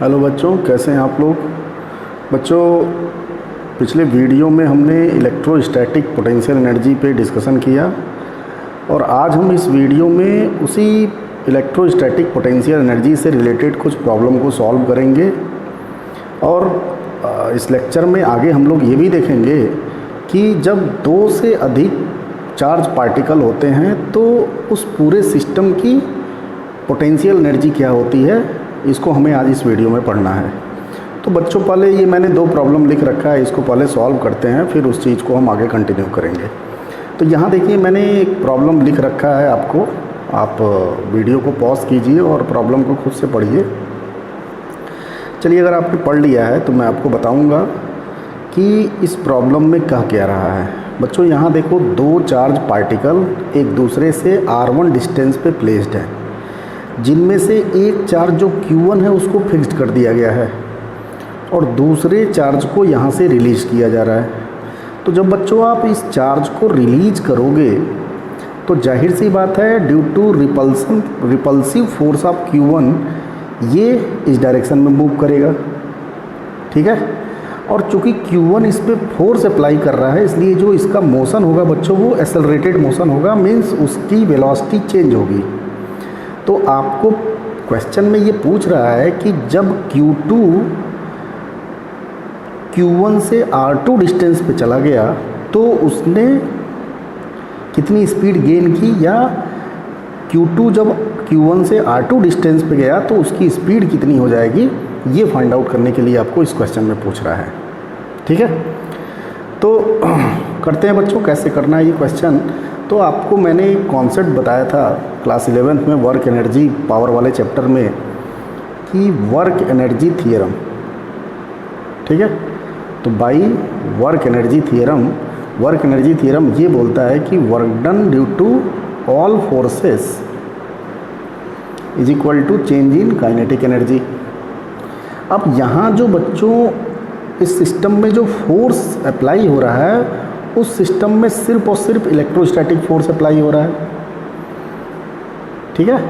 Hello बच्चों, कैसे हैं आप लोग। बच्चों, पिछले वीडियो में हमने इलेक्ट्रोस्टैटिक पोटेंशियल एनर्जी पे डिस्कशन किया और आज हम इस वीडियो में उसी इलेक्ट्रोस्टैटिक पोटेंशियल एनर्जी से रिलेटेड कुछ प्रॉब्लम को सॉल्व करेंगे। और इस लेक्चर में आगे हम लोग ये भी देखेंगे कि जब दो से अधिक चार्ज पार्टिकल होते हैं तो उस पूरे सिस्टम की पोटेंशियल एनर्जी क्या होती है, इसको हमें आज इस वीडियो में पढ़ना है। तो बच्चों, पहले ये मैंने दो प्रॉब्लम लिख रखा है, इसको पहले सॉल्व करते हैं, फिर उस चीज़ को हम आगे कंटिन्यू करेंगे। तो यहाँ देखिए, मैंने एक प्रॉब्लम लिख रखा है आपको। आप वीडियो को पॉज कीजिए और प्रॉब्लम को खुद से पढ़िए। चलिए, अगर आपने पढ़ लिया है तो मैं आपको बताऊँगा कि इस प्रॉब्लम में कह क्या रहा है। बच्चों, यहाँ देखो, दो चार्ज पार्टिकल एक दूसरे से r1 डिस्टेंस पे प्लेस्ड है, जिनमें से एक चार्ज जो Q1 है उसको फिक्स्ड कर दिया गया है और दूसरे चार्ज को यहाँ से रिलीज किया जा रहा है। तो जब बच्चों आप इस चार्ज को रिलीज करोगे तो जाहिर सी बात है, due to repulsive force of Q1 ये इस डायरेक्शन में मूव करेगा, ठीक है। और चूँकि Q1 इस पर फोर्स अप्लाई कर रहा है, इसलिए जो इसका मोशन होगा बच्चों वो एक्सेलरेटेड मोशन होगा, मीन्स उसकी वेलोसिटी चेंज होगी। तो आपको क्वेश्चन में ये पूछ रहा है कि जब Q2 Q1 से R2 डिस्टेंस पे चला गया तो उसने कितनी स्पीड गेन की, या Q2 जब Q1 से R2 डिस्टेंस पे गया तो उसकी स्पीड कितनी हो जाएगी, ये फाइंड आउट करने के लिए आपको इस क्वेश्चन में पूछ रहा है, ठीक है। तो करते हैं बच्चों, कैसे करना है ये क्वेश्चन। तो आपको मैंने एक कॉन्सेप्ट बताया था क्लास 11th में वर्क एनर्जी पावर वाले चैप्टर में कि वर्क एनर्जी थियरम, ठीक है। तो बाई वर्क एनर्जी थियरम ये बोलता है कि work done due to all forces is equal to change in kinetic energy. अब यहाँ जो बच्चों इस सिस्टम में जो फोर्स अप्लाई हो रहा है उस सिस्टम में सिर्फ और सिर्फ इलेक्ट्रोस्टैटिक फोर्स अप्लाई हो रहा है, ठीक है।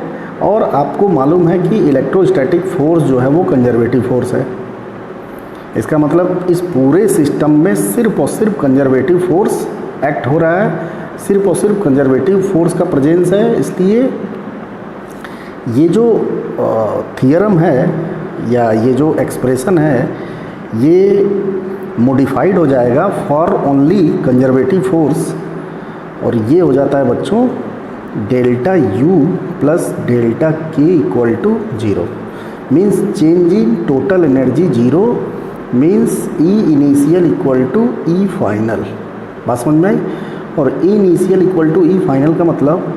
और आपको मालूम है कि इलेक्ट्रोस्टैटिक फोर्स जो है वो कंजर्वेटिव फोर्स है। इसका मतलब इस पूरे सिस्टम में सिर्फ और सिर्फ कंजर्वेटिव फोर्स एक्ट हो रहा है, सिर्फ और सिर्फ कंजर्वेटिव फोर्स का प्रेजेंस है। इसलिए ये जो थियरम है या ये जो एक्सप्रेशन है ये मॉडिफाइड हो जाएगा फॉर ओनली कंजर्वेटिव फोर्स, और ये हो जाता है बच्चों delta U plus delta K equal to 0, means change in total energy 0, means E initial equal to E final. बात समझ में आई। और E initial equal to E final का मतलब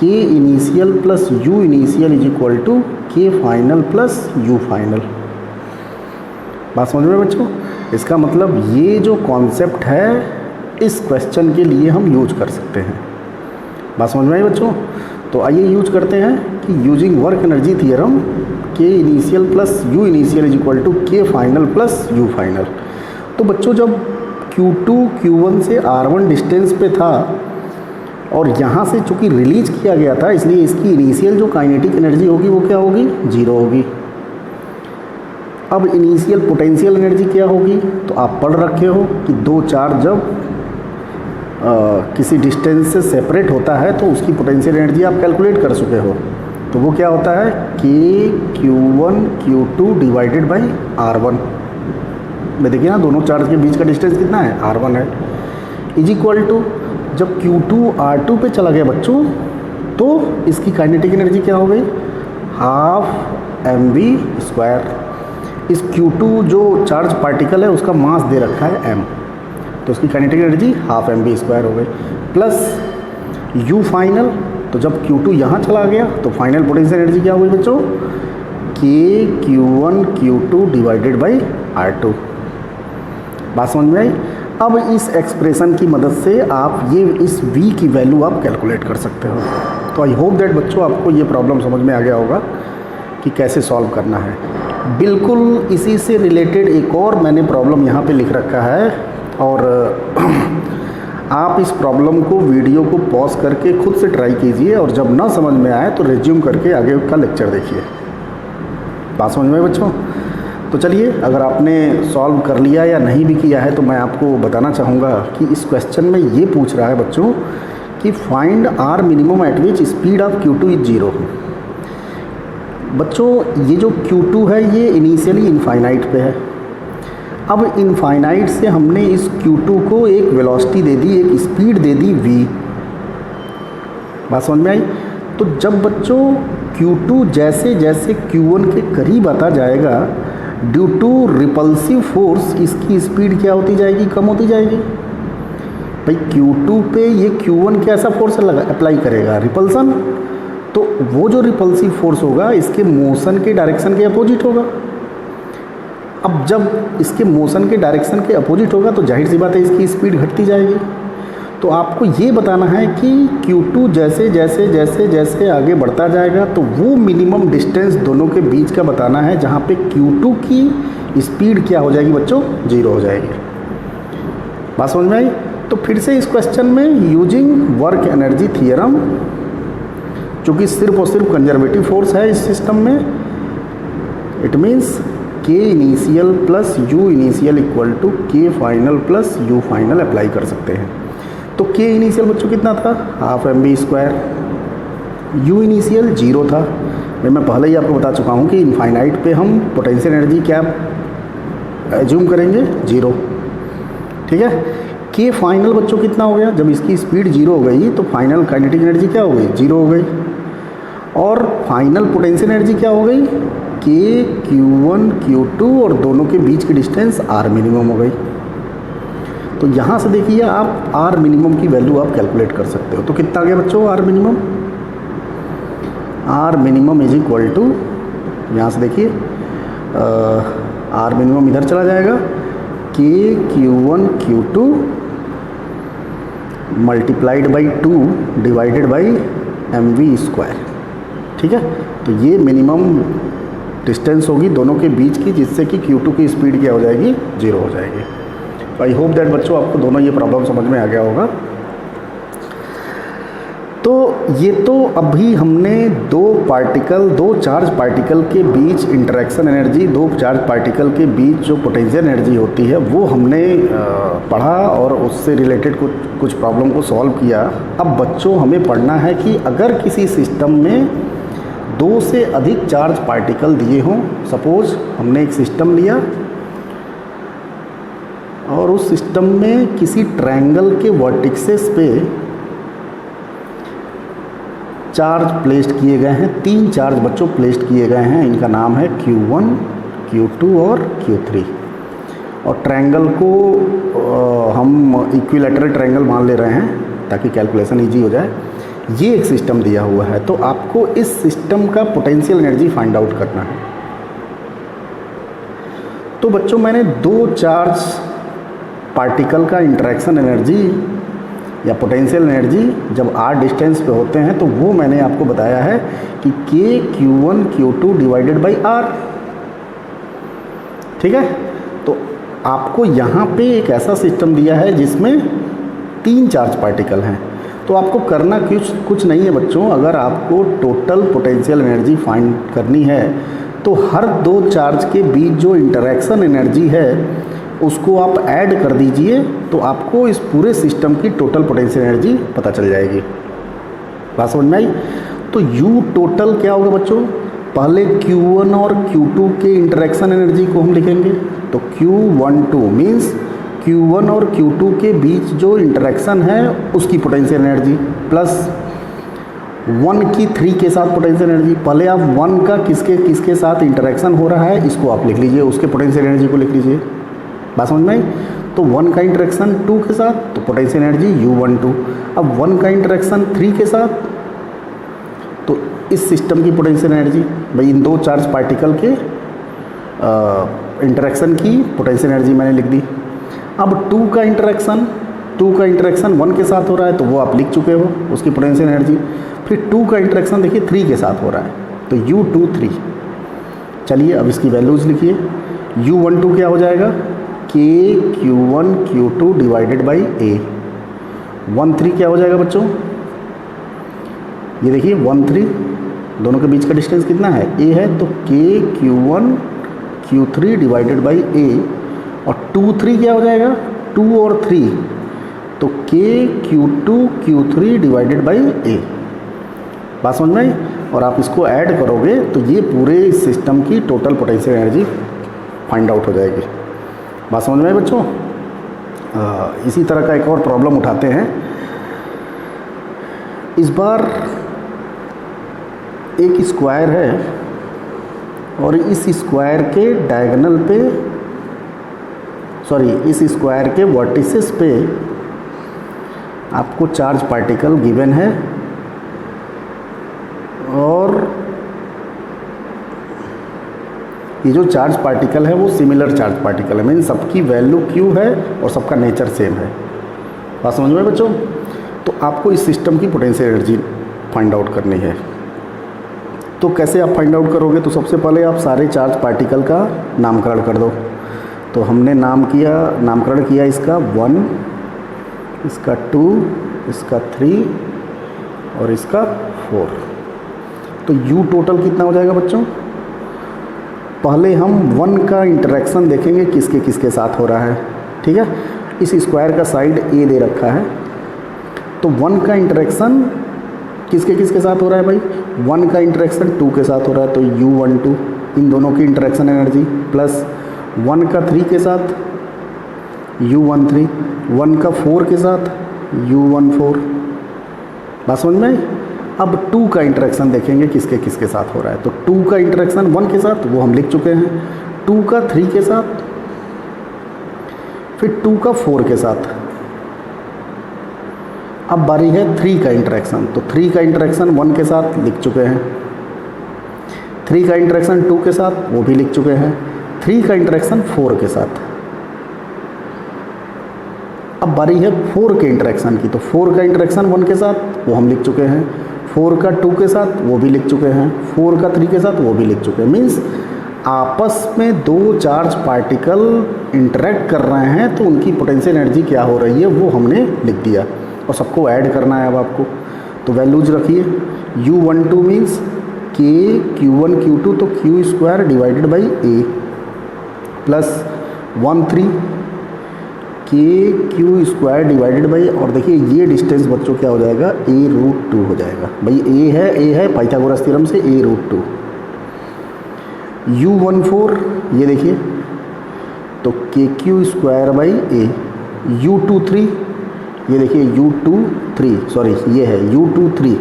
K initial plus U initial is equal to K final plus U final. बात समझ में बच्चों। इसका मतलब ये जो कॉन्सेप्ट है इस क्वेश्चन के लिए हम यूज कर सकते हैं। बात समझ में आई बच्चों। तो आइए यूज करते हैं कि using work energy theorem K initial plus U initial is equal to K final plus U final. तो बच्चों, जब Q2 Q1 से R1 डिस्टेंस पे था और यहाँ से चूँकि रिलीज किया गया था, इसलिए इसकी इनिशियल जो काइनेटिक एनर्जी होगी वो क्या होगी, 0 होगी। अब इनिशियल पोटेंशियल एनर्जी क्या होगी, तो आप पढ़ रखे हो कि दो चार्ज जब किसी डिस्टेंस से सेपरेट होता है तो उसकी पोटेंशियल एनर्जी आप कैलकुलेट कर चुके हो। तो वो क्या होता है, K Q1 Q2 divided by R1 में। देखिए ना, दोनों चार्ज के बीच का डिस्टेंस कितना है, R1 है, इज इक्वल टू जब Q2 R2 पे चला गया बच्चों तो इसकी काइनेटिक एनर्जी क्या हो गई, हाफ mv²। इस Q2 जो चार्ज पार्टिकल है उसका मास दे रखा है m, तो उसकी काइनेटिक एनर्जी हाफ mv² हो गई, प्लस U फाइनल। तो जब Q2 यहाँ चला गया तो फाइनल पोटेंशियल एनर्जी क्या हो गई बच्चों, K Q1 Q2 divided by R2। बात समझ में आई। अब इस एक्सप्रेशन की मदद से आप ये इस V की वैल्यू आप कैलकुलेट कर सकते हो। तो आई होप दैट बच्चों आपको ये प्रॉब्लम समझ में आ गया होगा कि कैसे सॉल्व करना है। बिल्कुल इसी से रिलेटेड एक और मैंने प्रॉब्लम यहाँ पे लिख रखा है, और आप इस प्रॉब्लम को वीडियो को पॉज करके खुद से ट्राई कीजिए, और जब ना समझ में आए तो रिज्यूम करके आगे का लेक्चर देखिए। बात समझ में बच्चों। तो चलिए, अगर आपने सॉल्व कर लिया या नहीं भी किया है तो मैं आपको बताना चाहूँगा कि इस क्वेश्चन में ये पूछ रहा है बच्चों कि find R minimum at which speed of Q2 is 0। बच्चों ये जो Q2 है ये इनिशियली इनफाइनाइट पे है। अब इनफाइनाइट से हमने इस Q2 को एक वेलोसिटी दे दी, एक स्पीड दे दी v। बात समझ में आई? तो जब बच्चों Q2 जैसे जैसे Q1 के करीब आता जाएगा, ड्यू टू रिपल्सिव फोर्स इसकी स्पीड क्या होती जाएगी, कम होती जाएगी। भाई Q2 पे ये Q1 कैसा फोर्स अप्लाई करेगा, रिपल्सन। तो वो जो रिपल्सिव फोर्स होगा इसके मोशन के डायरेक्शन के अपोजिट होगा। अब जब इसके मोशन के डायरेक्शन के अपोजिट होगा तो जाहिर सी बात है इसकी स्पीड घटती जाएगी। तो आपको ये बताना है कि Q2 जैसे जैसे जैसे जैसे आगे बढ़ता जाएगा तो वो मिनिमम डिस्टेंस दोनों के बीच का बताना है जहाँ पे Q2 की स्पीड क्या हो जाएगी बच्चों, 0 हो जाएगी। बात समझ में आई? तो फिर से इस क्वेश्चन में यूजिंग वर्क एनर्जी थियरम, चूँकि सिर्फ और सिर्फ कंजर्वेटिव फोर्स है इस सिस्टम में, it means K initial plus U initial equal to K final plus U final apply कर सकते हैं। तो K इनिशियल बच्चों कितना था, हाफ mv²। U इनिशियल 0 था। मैं पहले ही आपको बता चुका हूँ कि इनफाइनाइट पे हम पोटेंशियल एनर्जी क्या एज्यूम करेंगे, 0। ठीक है। K फाइनल बच्चों कितना हो गया, जब इसकी स्पीड 0 हो गई तो फाइनल काइनेटिक एनर्जी क्या हो गई, 0 हो गई। और फाइनल पोटेंशियल एनर्जी क्या हो गई, K Q1 Q2 और दोनों के बीच की डिस्टेंस R मिनिमम हो गई। तो यहाँ से देखिए आप R मिनिमम की वैल्यू आप कैलकुलेट कर सकते हो। तो कितना आ गया बच्चों R minimum, R minimum is equal to, यहाँ से देखिए R मिनिमम इधर चला जाएगा, K Q1 Q2 multiplied by 2 divided by mv²। ठीक है। तो ये मिनिमम डिस्टेंस होगी दोनों के बीच की, जिससे कि Q2 की स्पीड क्या हो जाएगी, 0 हो जाएगी। आई होप दैट बच्चों आपको दोनों ये प्रॉब्लम समझ में आ गया होगा। तो ये तो अभी हमने दो चार्ज पार्टिकल के बीच इंटरेक्शन एनर्जी, दो चार्ज पार्टिकल के बीच जो पोटेंशियल एनर्जी होती है वो हमने पढ़ा और उससे रिलेटेड कुछ प्रॉब्लम को सॉल्व किया। अब बच्चों हमें पढ़ना है कि अगर किसी सिस्टम में 2 से अधिक चार्ज पार्टिकल दिए हों, सपोज हमने एक सिस्टम लिया और उस सिस्टम में किसी ट्रायंगल के वर्टिक्सेस पे चार्ज प्लेस्ड किए गए हैं, 3 चार्ज बच्चों प्लेस्ड किए गए हैं। इनका नाम है Q1 Q2 और Q3। और ट्रायंगल को हम इक्विलैटरल ट्रायंगल मान ले रहे हैं ताकि कैलकुलेशन इजी हो जाए। ये एक सिस्टम दिया हुआ है, तो आपको इस सिस्टम का पोटेंशियल एनर्जी फाइंड आउट करना है। तो बच्चों मैंने 2 चार्ज पार्टिकल का इंटरेक्शन एनर्जी या पोटेंशियल एनर्जी जब r डिस्टेंस पे होते हैं तो वो मैंने आपको बताया है कि K Q1 Q2 divided by R। ठीक है। तो आपको यहाँ पे एक ऐसा सिस्टम दिया है जिसमें 3 चार्ज पार्टिकल हैं। तो आपको करना कुछ नहीं है बच्चों, अगर आपको टोटल पोटेंशियल एनर्जी फाइंड करनी है तो हर 2 चार्ज के बीच जो इंटरेक्शन एनर्जी है उसको आप ऐड कर दीजिए, तो आपको इस पूरे सिस्टम की टोटल पोटेंशियल एनर्जी पता चल जाएगी। बात समझ में आई? तो U टोटल क्या होगा बच्चों, पहले Q1 और Q2 के इंटरेक्शन एनर्जी को हम लिखेंगे। तो Q12 मीन्स Q1 और Q2 के बीच जो इंटरेक्शन है उसकी पोटेंशियल एनर्जी, प्लस 1 की 3 के साथ पोटेंशियल एनर्जी। पहले आप 1 का किसके साथ इंटरेक्शन हो रहा है इसको आप लिख लीजिए, उसके पोटेंशियल एनर्जी को लिख लीजिए। बात समझ में आई? तो 1 का इंटरेक्शन 2 के साथ तो पोटेंशियल एनर्जी U12। अब 1 का इंटरेक्शन 3 के साथ, तो इस सिस्टम की पोटेंशियल एनर्जी, भाई इन 2 चार्ज पार्टिकल के इंटरेक्शन की पोटेंशियल एनर्जी मैंने लिख दी। अब 2 का इंटरेक्शन 1 के साथ हो रहा है तो वो आप लिख चुके हो, उसकी पोटेंशियल एनर्जी। फिर 2 का इंटरेक्शन देखिए 3 के साथ हो रहा है तो U23। चलिए अब इसकी वैल्यूज़ लिखिए। U12 क्या हो जाएगा, K Q1 Q2 divided by A। 13 क्या हो जाएगा बच्चों, ये देखिए 13, दोनों के बीच का डिस्टेंस कितना है, A है, तो K Q1 Q3 divided by ए, और 2 3 क्या हो जाएगा, 2 और 3, तो K Q2 Q3 divided by ए। बात समझ में आई? और आप इसको ऐड करोगे तो ये पूरे सिस्टम की total potential energy find out हो जाएगी। बात समझ में आई बच्चों? इसी तरह का एक और प्रॉब्लम उठाते हैं। इस बार एक स्क्वायर है और इस स्क्वायर के डायगोनल पे, सॉरी, इस स्क्वायर के वर्टिसेस पे आपको चार्ज पार्टिकल गिवन है, और ये जो चार्ज पार्टिकल है वो सिमिलर चार्ज पार्टिकल है, मीन सबकी वैल्यू क्यू है और सबका नेचर सेम है। बात समझ में बच्चों? तो आपको इस सिस्टम की पोटेंशियल एनर्जी फाइंड आउट करनी है। तो कैसे आप फाइंड आउट करोगे? तो सबसे पहले आप सारे चार्ज पार्टिकल का नामकरण कर दो। तो हमने नामकरण किया इसका 1, इसका 2, इसका 3 और इसका 4। तो U टोटल कितना हो जाएगा बच्चों? पहले हम 1 का इंटरेक्शन देखेंगे किसके किसके साथ हो रहा है। ठीक है, इस स्क्वायर का साइड A दे रखा है, तो 1 का इंटरेक्शन किसके किसके साथ हो रहा है भाई? 1 का इंटरेक्शन 2 के साथ हो रहा है, तो U12, इन दोनों की इंटरेक्शन एनर्जी, प्लस 1 का 3 के साथ U13, 1 का 4 के साथ U14। बात समझ में आई? अब 2 का इंटरेक्शन देखेंगे किसके किसके साथ हो रहा है। तो 2 का इंटरेक्शन 1 के साथ वो हम लिख चुके हैं, 2 का 3 के साथ, फिर 2 का 4 के साथ। अब बारी है 3 का इंटरेक्शन, तो 3 का इंटरेक्शन 1 के साथ लिख चुके हैं, 3 का इंटरेक्शन 2 के साथ वो भी लिख चुके हैं, 3 का इंटरेक्शन 4 के साथ। अब बारी है 4 के इंटरेक्शन की, तो 4 का इंटरेक्शन 1 के साथ वो हम लिख चुके हैं, 4 का 2 के साथ वो भी लिख चुके हैं, 4 का 3 के साथ वो भी लिख चुके हैं। मीन्स आपस में 2 चार्ज पार्टिकल इंटरेक्ट कर रहे हैं, तो उनकी पोटेंशियल एनर्जी क्या हो रही है वो हमने लिख दिया, और सबको ऐड करना है अब आपको। तो वैल्यूज रखिए, U12 means K Q1 Q2, तो Q square divided by A, plus 13 K Q square divided by, और देखिए ये डिस्टेंस बच्चों क्या हो जाएगा, A√2 हो जाएगा। भाई A है पाइथागोरस थ्योरम से A√2। U14 ये देखिए, तो KQ square by A। U23 ये देखिए, ये है U23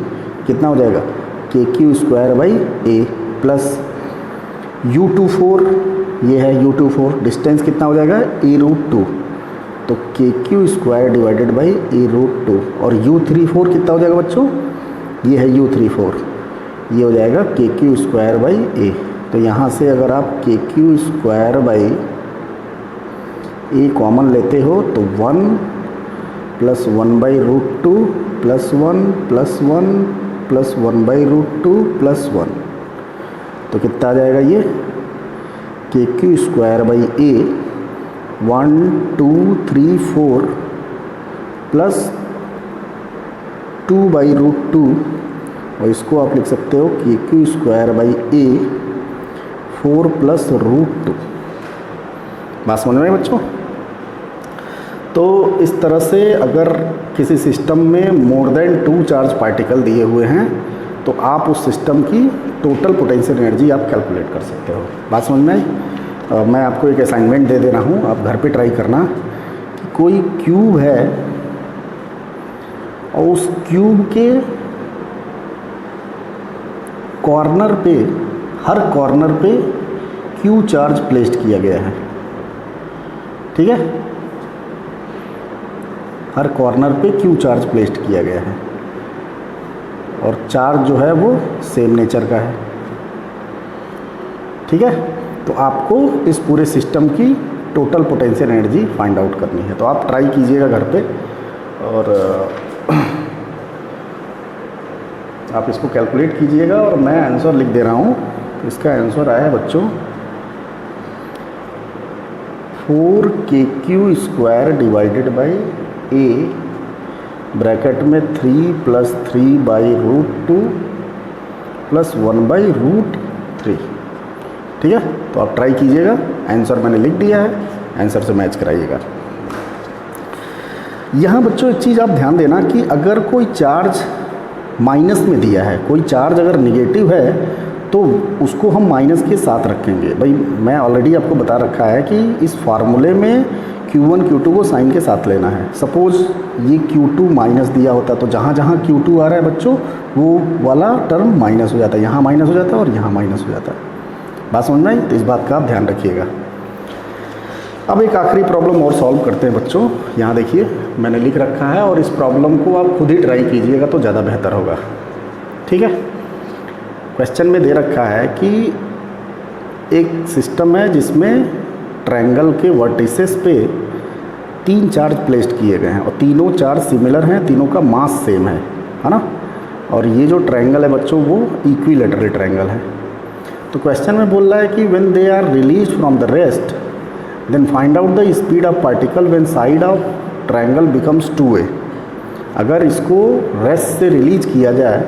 कितना हो जाएगा, KQ square by A, plus U24 ये है, U24 डिस्टेंस कितना हो जाएगा, A√2, तो KQ square divided by A√2। और U34 कितना हो जाएगा बच्चों, ये है U34, ये हो जाएगा KQ स्क्वायर बाई A। तो यहाँ से अगर आप KQ square by A common लेते हो तो 1 plus 1/√2 plus 1 plus 1 plus 1/√2 plus 1, तो कितना आ जाएगा ये, KQ square by A 1 2 3 4 plus 2/√2, और इसको आप लिख सकते हो KQ square by A 4 plus √2। बात समझ में बच्चों? तो इस तरह से अगर किसी सिस्टम में मोर देन 2 चार्ज पार्टिकल दिए हुए हैं, तो आप उस सिस्टम की टोटल पोटेंशियल एनर्जी आप कैलकुलेट कर सकते हो। बात समझ में आई? मैं आपको एक असाइनमेंट दे रहा हूँ, आप घर पे ट्राई करना कि कोई क्यूब है और उस क्यूब के कॉर्नर पे, हर कॉर्नर पे Q चार्ज प्लेस्ड किया गया है। ठीक है, हर कॉर्नर पे Q चार्ज प्लेस्ड किया गया है, और चार्ज जो है वो सेम नेचर का है। ठीक है, तो आपको इस पूरे सिस्टम की total potential energy find out करनी है। तो आप ट्राई कीजिएगा घर पे, और आप इसको कैलकुलेट कीजिएगा, और मैं आंसर लिख दे रहा हूँ। इसका आंसर आया है बच्चों 4KQ square divided by A bracket में 3 प्लस 3/√2 प्लस 1/√3। ठीक है, तो आप ट्राई कीजिएगा। आंसर मैंने लिख दिया है, आंसर से मैच कराइएगा। यहाँ बच्चों एक चीज़ आप ध्यान देना कि अगर कोई चार्ज माइनस में दिया है, कोई चार्ज अगर निगेटिव है तो उसको हम माइनस के साथ रखेंगे। भाई मैं ऑलरेडी आपको बता रखा है कि इस फार्मूले में Q1 Q2 को साइन के साथ लेना है। सपोज़ ये Q2 माइनस दिया होता तो जहाँ जहाँ Q2 आ रहा है बच्चों वो वाला टर्म माइनस हो जाता है, यहाँ माइनस हो जाता है और यहाँ माइनस हो जाता है। बात समझ में आई? तो इस बात का आप ध्यान रखिएगा। अब एक आखिरी प्रॉब्लम और सॉल्व करते हैं बच्चों। यहाँ देखिए मैंने लिख रखा है और इस प्रॉब्लम को आप खुद ही ट्राई कीजिएगा तो ज़्यादा बेहतर होगा। ठीक है, क्वेश्चन में दे रखा है कि एक सिस्टम है जिसमें ट्रायंगल के वर्टिसेस पे 3 चार्ज प्लेस्ड किए गए हैं और तीनों चार्ज सिमिलर हैं, तीनों का मास सेम है ना। और ये जो ट्रायंगल है बच्चों वो इक्विलैटरल ट्रायंगल है। तो क्वेश्चन में बोल रहा है कि when they are release from the rest then find out the speed of particle when side of triangle becomes 2a। अगर इसको रेस्ट से रिलीज किया जाए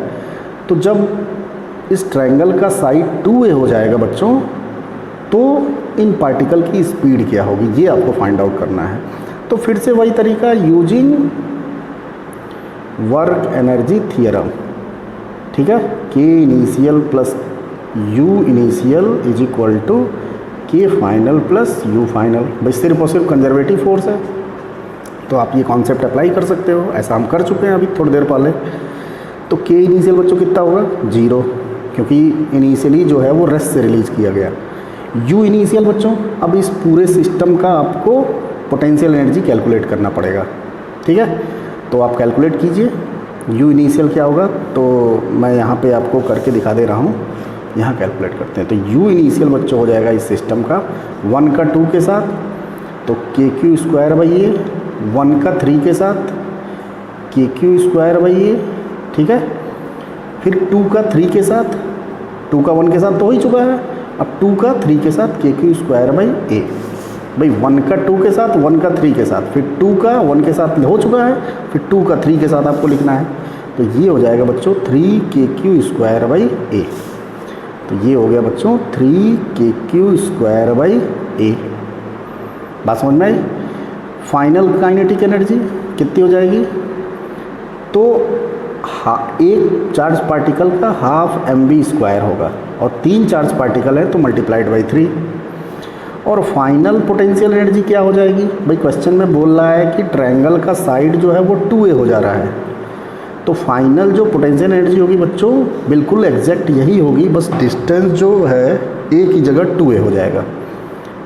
तो जब इस ट्रायंगल का साइड 2a हो जाएगा बच्चों तो इन पार्टिकल की स्पीड क्या होगी, ये आपको फाइंड आउट करना है। तो फिर से वही तरीका, यूजिंग वर्क एनर्जी थियरम। ठीक है, K initial plus U initial is equal to K final plus U final. भाई सिर्फ और सिर्फ कंजर्वेटिव फोर्स है तो आप ये कॉन्सेप्ट अप्लाई कर सकते हो। ऐसा हम कर चुके हैं अभी थोड़ी देर पहले। तो K इनिशियल बच्चों कितना होगा, 0, क्योंकि इनिशियली जो है वो रेस्ट से रिलीज किया गया। U इनिशियल बच्चों, अब इस पूरे सिस्टम का आपको पोटेंशियल एनर्जी कैलकुलेट करना पड़ेगा। ठीक है, तो आप कैलकुलेट कीजिए U इनिशियल क्या होगा। तो मैं यहाँ पे आपको करके दिखा दे रहा हूँ, यहाँ कैलकुलेट करते हैं। तो U इनिशियल बच्चों हो जाएगा इस सिस्टम का 1 का 2 के साथ, तो KQ स्क्वायर बाई ये, 1 का 3 के साथ KQ स्क्वायर बाई ये। ठीक है, फिर 2 का 3 के साथ, 2 का 1 के साथ तो हो ही चुका है, अब 2 का 3 के साथ KQ स्क्वायर बाई A। भाई 1 का 2 के साथ, 1 का 3 के साथ, फिर 2 का 1 के साथ हो चुका है, फिर 2 का 3 के साथ आपको लिखना है। तो ये हो जाएगा बच्चों 3KQ स्क्वायर बाई A। तो ये हो गया बच्चों 3KQ स्क्वायर बाई A। बात समझ में आई? फाइनल काइनेटिक एनर्जी कितनी हो जाएगी, तो एक चार्ज पार्टिकल का हाफ mv स्क्वायर होगा और 3 चार्ज पार्टिकल है तो मल्टीप्लाइड बाई 3। और फाइनल पोटेंशियल एनर्जी क्या हो जाएगी, भाई क्वेश्चन में बोल रहा है कि ट्रायंगल का साइड जो है वो 2a हो जा रहा है, तो फाइनल जो पोटेंशियल एनर्जी होगी बच्चों बिल्कुल एग्जैक्ट यही होगी, बस डिस्टेंस जो है a की जगह 2a हो जाएगा।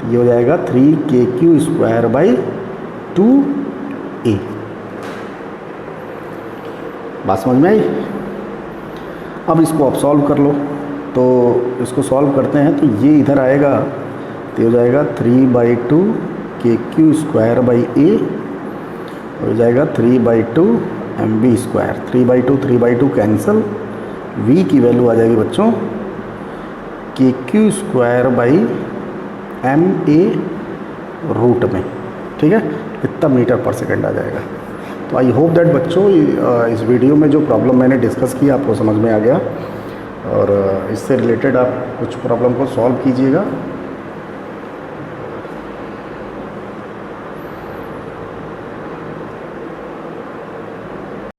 ये हो जाएगा 3KQ स्क्वायर बाई 2a। बात समझ में आई? अब इसको आप सॉल्व कर लो। तो इसको सॉल्व करते हैं तो ये इधर आएगा तो हो जाएगा 3/2 KQ स्क्वायर बाई A, हो जाएगा 3/2 mv स्क्वायर। 3/2 कैंसिल, v की वैल्यू आ जाएगी बच्चों KQ square by ma root में। ठीक है, इतना मीटर पर सेकंड आ जाएगा। तो आई होप दैट बच्चों इस वीडियो में जो प्रॉब्लम मैंने डिस्कस की आपको समझ में आ गया और इससे रिलेटेड आप कुछ प्रॉब्लम को सॉल्व कीजिएगा।